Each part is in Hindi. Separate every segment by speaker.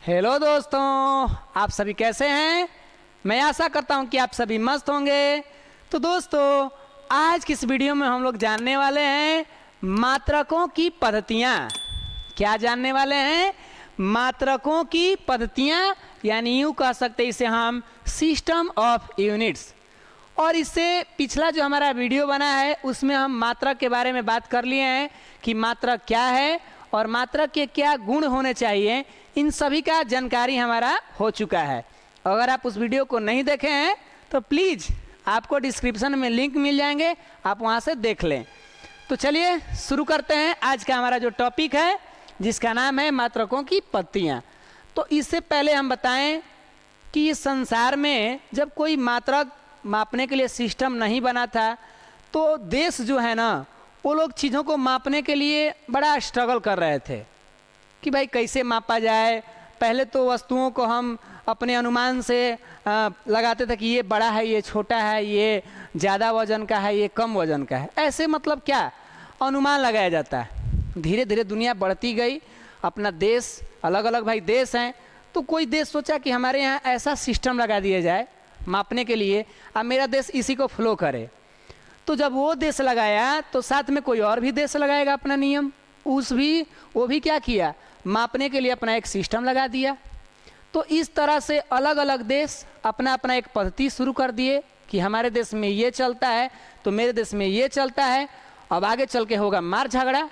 Speaker 1: हेलो दोस्तों, आप सभी कैसे हैं। मैं आशा करता हूं कि आप सभी मस्त होंगे। तो दोस्तों, आज की इस वीडियो में हम लोग जानने वाले हैं मात्रकों की पद्धतियां। क्या जानने वाले हैं? मात्रकों की पद्धतियां, यानी यूँ कह सकते हैं इसे हम सिस्टम ऑफ यूनिट्स। और इससे पिछला जो हमारा वीडियो बना है उसमें हम मात्रक के बारे में बात कर लिए हैं कि मात्रक क्या है और मात्रक के क्या गुण होने चाहिए। इन सभी का जानकारी हमारा हो चुका है। अगर आप उस वीडियो को नहीं देखे हैं तो प्लीज़ आपको डिस्क्रिप्शन में लिंक मिल जाएंगे, आप वहां से देख लें। तो चलिए शुरू करते हैं आज का हमारा जो टॉपिक है, जिसका नाम है मात्रकों की पद्धतियाँ। तो इससे पहले हम बताएं कि इस संसार में जब कोई मात्रक मापने के लिए सिस्टम नहीं बना था तो देश जो है ना, वो लोग चीज़ों को मापने के लिए बड़ा स्ट्रगल कर रहे थे कि भाई कैसे मापा जाए। पहले तो वस्तुओं को हम अपने अनुमान से लगाते थे कि ये बड़ा है, ये छोटा है, ये ज़्यादा वजन का है, ये कम वजन का है। ऐसे मतलब क्या अनुमान लगाया जाता है। धीरे धीरे दुनिया बढ़ती गई, अपना देश अलग अलग भाई देश हैं, तो कोई देश सोचा कि हमारे यहाँ ऐसा सिस्टम लगा दिया जाए मापने के लिए, अब मेरा देश इसी को फॉलो करे। तो जब वो देश लगाया तो साथ में कोई और भी देश लगाएगा अपना नियम, वो भी क्या किया, मापने के लिए अपना एक सिस्टम लगा दिया। तो इस तरह से अलग अलग देश अपना अपना एक पद्धति शुरू कर दिए कि हमारे देश में ये चलता है तो मेरे देश में ये चलता है। अब आगे चल के होगा मार झगड़ा।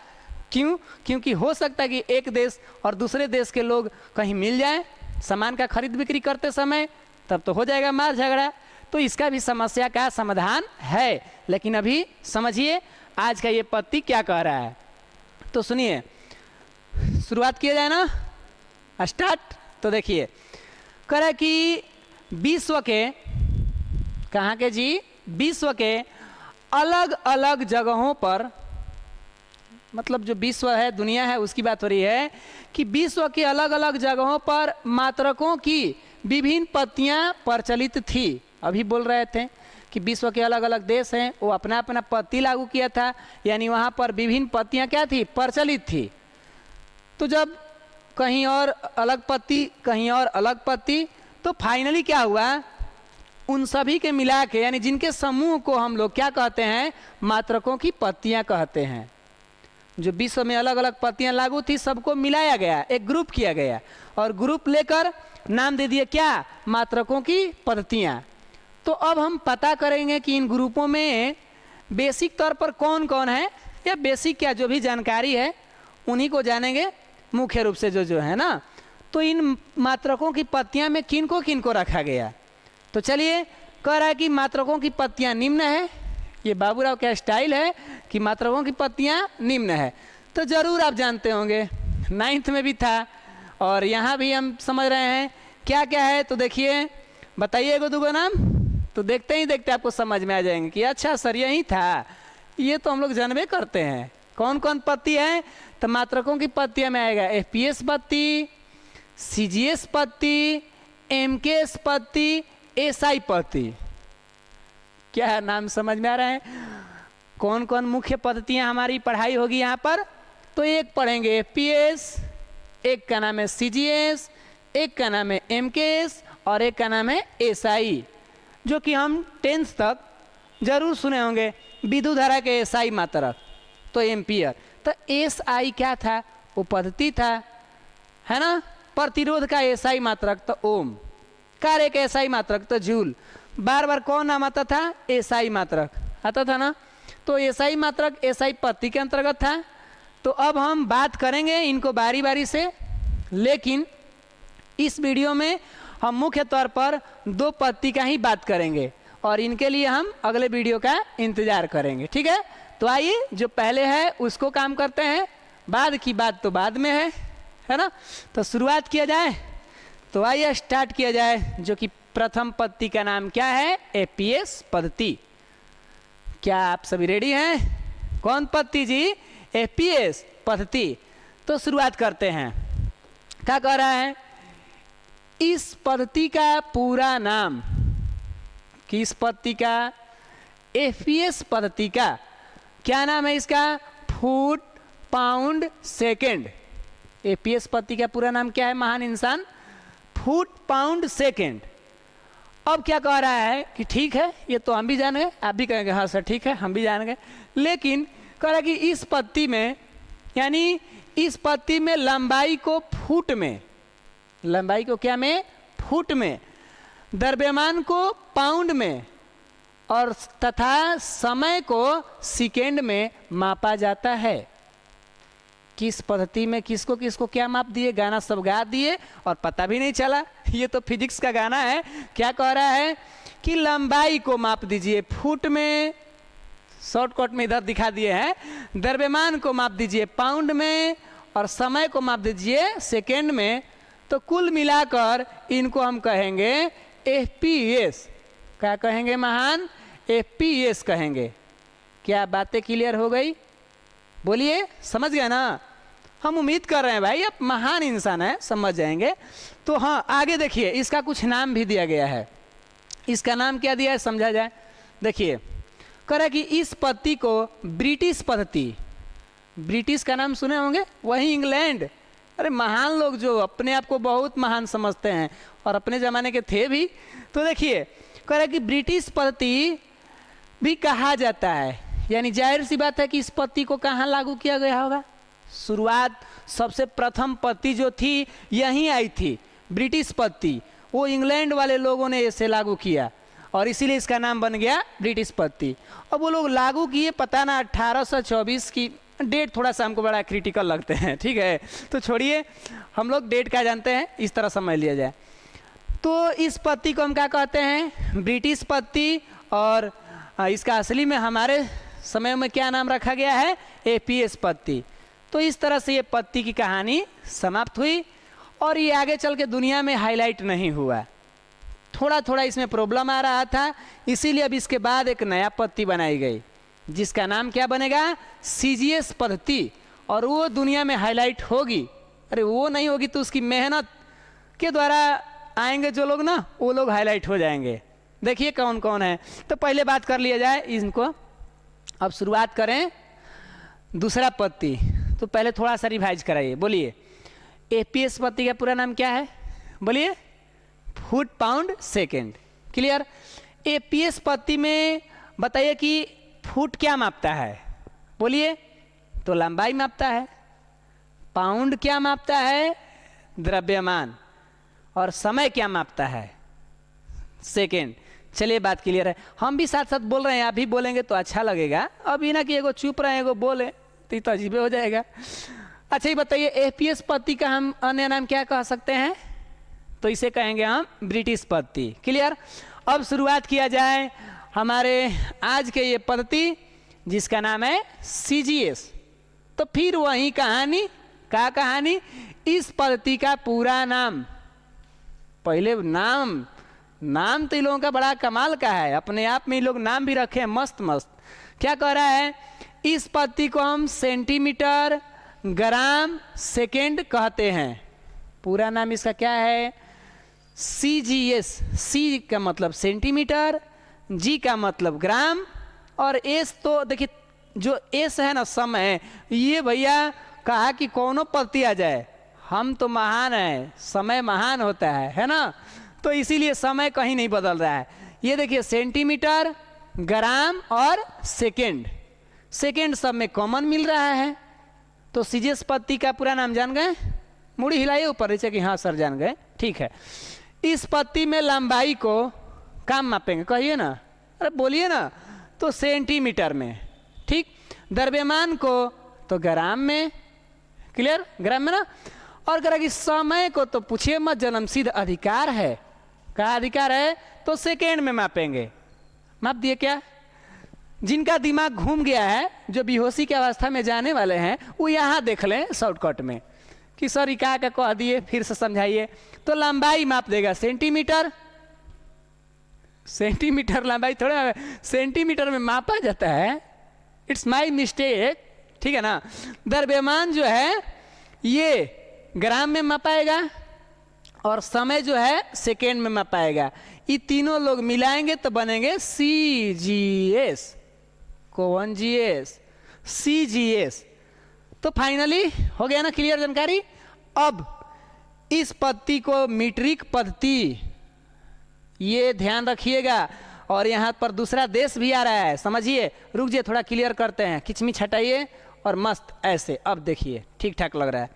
Speaker 1: क्यों? क्योंकि हो सकता है कि एक देश और दूसरे देश के लोग कहीं मिल जाएं सामान का खरीद बिक्री करते समय, तब तो हो जाएगा मार झगड़ा। तो इसका भी समस्या का समाधान है, लेकिन अभी समझिए आज का ये पद्धति क्या कह रहा है। तो सुनिए, शुरुआत किया जाए ना, स्टार्ट। तो देखिए कह रहा है कि विश्व के, कहाँ के जी, विश्व के अलग अलग जगहों पर, मतलब जो विश्व है दुनिया है उसकी बात हो रही है कि विश्व के अलग अलग जगहों पर मात्रकों की विभिन्न पद्धतियाँ प्रचलित थी। अभी बोल रहे थे कि विश्व के अलग अलग देश हैं, वो अपना अपना पद्धति लागू किया था, यानी वहाँ पर विभिन्न पद्धतियाँ क्या थी, प्रचलित थी। तो जब कहीं और अलग पद्धति, कहीं और अलग पद्धति, तो फाइनली क्या हुआ, उन सभी के मिला के, यानी जिनके समूह को हम लोग क्या कहते हैं, मात्रकों की पद्धतियाँ कहते हैं। जो विश्व में अलग अलग पद्धतियाँ लागू थी सबको मिलाया गया, एक ग्रुप किया गया और ग्रुप लेकर नाम दे दिए क्या, मात्रकों की पद्धतियाँ। तो अब हम पता करेंगे कि इन ग्रुपों में बेसिक तौर पर कौन कौन है, या बेसिक क्या जो भी जानकारी है उन्हीं को जानेंगे मुख्य रूप से जो है ना। तो इन मात्रकों की पद्धतियाँ में किनको रखा गया। तो चलिए, कह रहा है कि मात्रकों की पद्धतियाँ निम्न है। ये बाबूराव का स्टाइल है कि मात्रकों की पद्धतियाँ निम्न है। तो ज़रूर आप जानते होंगे, 9th में भी था और यहाँ भी हम समझ रहे हैं क्या क्या है। तो देखिए, बताइए एगो दूगो नाम, तो देखते ही देखते आपको समझ में आ जाएंगे कि अच्छा सर यही था, ये तो हम लोग जानबे करते हैं। कौन कौन पद्धति है? तो मात्रकों की पद्धतियाँ में आएगा FPS पद्धति, CGS पद्धति, MKS पद्धति, SI पद्धति। क्या नाम समझ में आ रहा है? कौन कौन मुख्य पद्धतियाँ हमारी पढ़ाई होगी यहाँ पर? तो एक पढ़ेंगे FPS, एक का नाम है CGS, एक का नाम है MKS और एक का नाम है SI, जो कि हम 10th तक जरूर सुने होंगे। विद्युत धारा के SI मात्रक तो एम्पियर। तो SI क्या था? वो पद्धति था, है ना। प्रतिरोध का SI मात्रक तो ओम, कार्य का SI मात्रक तो जूल। बार बार कौन नाम आता था? SI मात्रक आता था ना। तो SI मात्रक SI पद्धति के अंतर्गत था। तो अब हम बात करेंगे इनको बारी बारी से, लेकिन इस वीडियो में हम मुख्य तौर पर 2 पद्धति का ही बात करेंगे और इनके लिए हम अगले वीडियो का इंतजार करेंगे, ठीक है। तो आइए जो पहले है उसको काम करते हैं, बाद की बात तो बाद में है ना। तो शुरुआत किया जाए, तो आइए स्टार्ट किया जाए, जो कि प्रथम पद्धति का नाम क्या है? FPS पद्धति। क्या आप सभी रेडी हैं? कौन पद्धति जी? FPS पद्धति। तो शुरुआत करते हैं। क्या कह रहा है? इस पद्धति का पूरा नाम, किस पद्धति का? FPS पद्धति का क्या नाम है इसका? Foot pound second. FPS पद्धति का पूरा नाम क्या है महान इंसान? Pound second. अब क्या कह रहा है कि ठीक है, ये तो हम भी जान गए, आप भी कहेंगे हाँ सर ठीक है हम भी जान गए, लेकिन कह रहा है कि इस पत्ती में, यानी इस पत्ती में लंबाई को फुट में, लंबाई को क्या में, फुट में, द्रव्यमान को पाउंड में और तथा समय को सेकेंड में मापा जाता है। किस पद्धति में किसको किसको क्या माप दिए, गाना सब गा दिए और पता भी नहीं चला। ये तो फिजिक्स का गाना है। क्या कह रहा है कि लंबाई को माप दीजिए फुट में, शॉर्टकट में इधर दिखा दिए हैं, द्रव्यमान को माप दीजिए पाउंड में और समय को माप दीजिए सेकेंड में। तो कुल मिलाकर इनको हम कहेंगे एफपीएस। क्या कहेंगे महान, एफपीएस कहेंगे। क्या बातें क्लियर हो गई, बोलिए, समझ गया ना? हम उम्मीद कर रहे हैं भाई आप महान इंसान है, समझ जाएंगे। तो हाँ आगे देखिए, इसका कुछ नाम भी दिया गया है। इसका नाम क्या दिया है समझा जाए। देखिए कह रहा है कि इस पद्धति को ब्रिटिश पद्धति, ब्रिटिश का नाम सुने होंगे, वही इंग्लैंड, अरे महान लोग जो अपने आप को बहुत महान समझते हैं और अपने ज़माने के थे भी। तो देखिए कह रहा है कि ब्रिटिश पद्धति भी कहा जाता है, यानी जाहिर सी बात है कि इस पद्धति को कहाँ लागू किया गया होगा। शुरुआत सबसे प्रथम पद्धति जो थी यहीं आई थी, ब्रिटिश पद्धति, वो इंग्लैंड वाले लोगों ने इसे लागू किया और इसीलिए इसका नाम बन गया ब्रिटिश पद्धति। अब वो लोग लागू किए पता ना 1824 की डेट, थोड़ा सा हमको बड़ा क्रिटिकल लगते हैं, ठीक है तो छोड़िए, हम लोग डेट क्या जानते हैं, इस तरह समझ लिया जाए। तो इस पद्धति को हम क्या कहते हैं, ब्रिटिश पद्धति, और इसका असली में हमारे समय में क्या नाम रखा गया है, एपीएस पद्धति। तो इस तरह से ये पद्धति की कहानी समाप्त हुई और ये आगे चल के दुनिया में हाईलाइट नहीं हुआ, थोड़ा थोड़ा इसमें प्रॉब्लम आ रहा था, इसीलिए अब इसके बाद एक नया पद्धति बनाई गई जिसका नाम क्या बनेगा, सीजीएस पद्धति, और वो दुनिया में हाईलाइट होगी। अरे वो नहीं होगी तो उसकी मेहनत के द्वारा आएंगे जो लोग ना, वो लोग हाईलाइट हो जाएंगे। देखिए कौन कौन है, तो पहले बात कर लिया जाए इनको। अब शुरुआत करें दूसरा पद्धति, तो पहले थोड़ा सा रिवाइज कराइए, बोलिए एपीएस पद्धति का पूरा नाम क्या है, बोलिए foot pound second. Clear. APS पद्धति में बताइए कि फुट क्या मापता है, बोलिए, तो लंबाई मापता है, पाउंड क्या मापता है, द्रव्यमान, और समय क्या मापता है, सेकेंड। चलिए बात क्लियर है, हम भी साथ साथ बोल रहे हैं, आप भी बोलेंगे तो अच्छा लगेगा। अब ना कि एगो चुप रहे एगो बोले तो ये तो अजीब हो जाएगा। अच्छा ये बताइए एपीएस पद्धति का हम अन्य नाम क्या कह सकते हैं, तो इसे कहेंगे हम ब्रिटिश पद्धति। क्लियर। अब शुरुआत किया जाए हमारे आज के ये पद्धति जिसका नाम है सीजीएस। तो फिर वही कहानी, क्या कहानी, इस पद्धति का पूरा नाम, पहले नाम तो इन लोगों का बड़ा कमाल का है, अपने आप में ये लोग नाम भी रखे हैं मस्त मस्त। क्या कह रहा है, इस पद्धति को हम सेंटीमीटर ग्राम सेकेंड कहते हैं। पूरा नाम इसका क्या है, सीजीएस। सी का मतलब सेंटीमीटर, जी का मतलब ग्राम, और एस तो देखिए जो एस है ना समय, ये भैया कहा कि कौनो पद्धति आ जाए, हम तो महान है, समय महान होता है ना, तो इसीलिए समय कहीं नहीं बदल रहा है। ये देखिए सेंटीमीटर, ग्राम और सेकेंड, सेकेंड सब में कॉमन मिल रहा है। तो सीजीएस पद्धति का पूरा नाम जान गए, मुड़ी हिलाइए ऊपर नीचे कि हाँ सर जान गए, ठीक है। इस पद्धति में लंबाई को काम मापेंगे, कहिए ना, अरे बोलिए ना, तो सेंटीमीटर में, ठीक। द्रव्यमान को तो ग्राम में, क्लियर, ग्राम में ना। और कह रहा कि समय को तो पूछिए मत, जन्मसिद्ध अधिकार है, क्या अधिकार है, तो सेकेंड में मापेंगे। माप दिए क्या, जिनका दिमाग घूम गया है, जो बेहोशी की अवस्था में जाने वाले हैं, वो यहाँ देख लें शॉर्टकट में कि सर ये क्या कह दिए, फिर से समझाइए। तो लंबाई माप देगा सेंटीमीटर, सेंटीमीटर लंबाई थोड़ा सेंटीमीटर में मापा जाता है, इट्स माय मिस्टेक, ठीक है ना। द्रव्यमान जो है ये ग्राम में मापाएगा और समय जो है सेकेंड में मापाएगा। ये तीनों लोग मिलाएंगे तो बनेंगे सीजीएस, कौन जीएस, सीजीएस। तो फाइनली हो गया ना क्लियर जानकारी। अब इस पद्धति को मीट्रिक पद्धति, ये ध्यान रखिएगा। और यहाँ पर दूसरा देश भी आ रहा है, समझिए। रुक जाइए, थोड़ा क्लियर करते हैं। खिचमिच हटाइए और मस्त ऐसे, अब देखिए ठीक ठाक लग रहा है।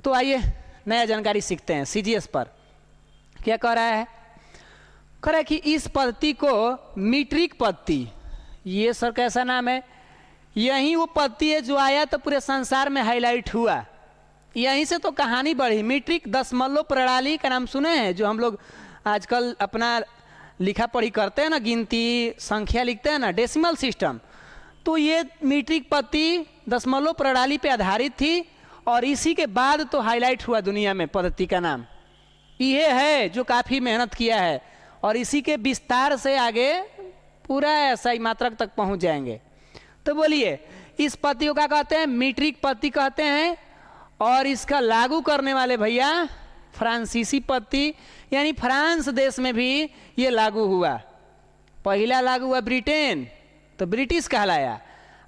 Speaker 1: तो आइए नया जानकारी सीखते हैं। सीजीएस पर क्या कह रहा है? कह रहा है कि इस पद्धति को मीट्रिक पद्धति, ये सर कैसा नाम है? यही वो पद्धति है जो आया तो पूरे संसार में हाईलाइट हुआ, यहीं से तो कहानी बढ़ी। मीट्रिक दशमलव प्रणाली का नाम सुने हैं? जो हम लोग आजकल अपना लिखा पढ़ी करते हैं ना, गिनती संख्या लिखते हैं ना, डेसिमल सिस्टम। तो ये मीट्रिक पद्धति दशमलव प्रणाली पे आधारित थी और इसी के बाद तो हाईलाइट हुआ दुनिया में। पद्धति का नाम ये है जो काफ़ी मेहनत किया है और इसी के विस्तार से आगे पूरा सही मात्रक तक पहुंच जाएंगे। तो बोलिए इस पद्धति को क्या कहते हैं? मीट्रिक पद्धति कहते हैं। और इसका लागू करने वाले भैया फ्रांसीसी पद्धति, यानी फ्रांस देश में भी ये लागू हुआ। पहला लागू हुआ ब्रिटेन तो ब्रिटिश कहलाया,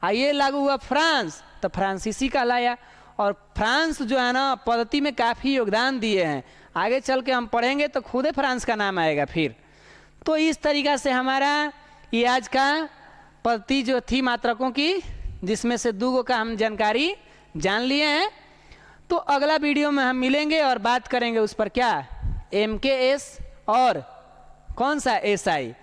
Speaker 1: और ये लागू हुआ फ्रांस तो फ्रांसीसी कहलाया। और फ्रांस जो है ना पद्धति में काफ़ी योगदान दिए हैं। आगे चल के हम पढ़ेंगे तो खुद ही फ्रांस का नाम आएगा फिर। तो इस तरीक़ा से हमारा ये आज का पद्धति जो थी मात्रकों की, जिसमें से 2 का हम जानकारी जान लिए हैं। तो अगला वीडियो में हम मिलेंगे और बात करेंगे उस पर, क्या MKS और कौन सा SI।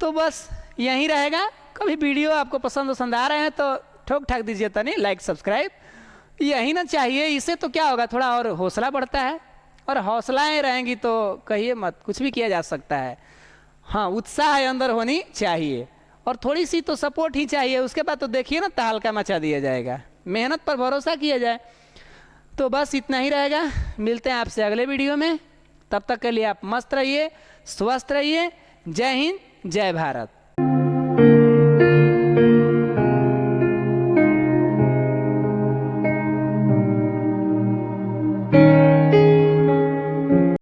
Speaker 1: तो बस यहीं रहेगा। कभी वीडियो आपको पसंद आ रहे हैं तो ठोक ठाक दीजिए, तनी लाइक सब्सक्राइब, यही ना चाहिए। इससे तो क्या होगा, थोड़ा और हौसला बढ़ता है, और हौसलाएँ रहेंगी तो कहिए मत, कुछ भी किया जा सकता है। हाँ, उत्साह अंदर होनी चाहिए और थोड़ी सी तो सपोर्ट ही चाहिए। उसके बाद तो देखिए ना तहलका मचा दिया जाएगा। मेहनत पर भरोसा किया जाए। तो बस इतना ही रहेगा। मिलते हैं आपसे अगले वीडियो में। तब तक के लिए आप मस्त रहिए, स्वस्थ रहिए। जय हिंद, जय भारत।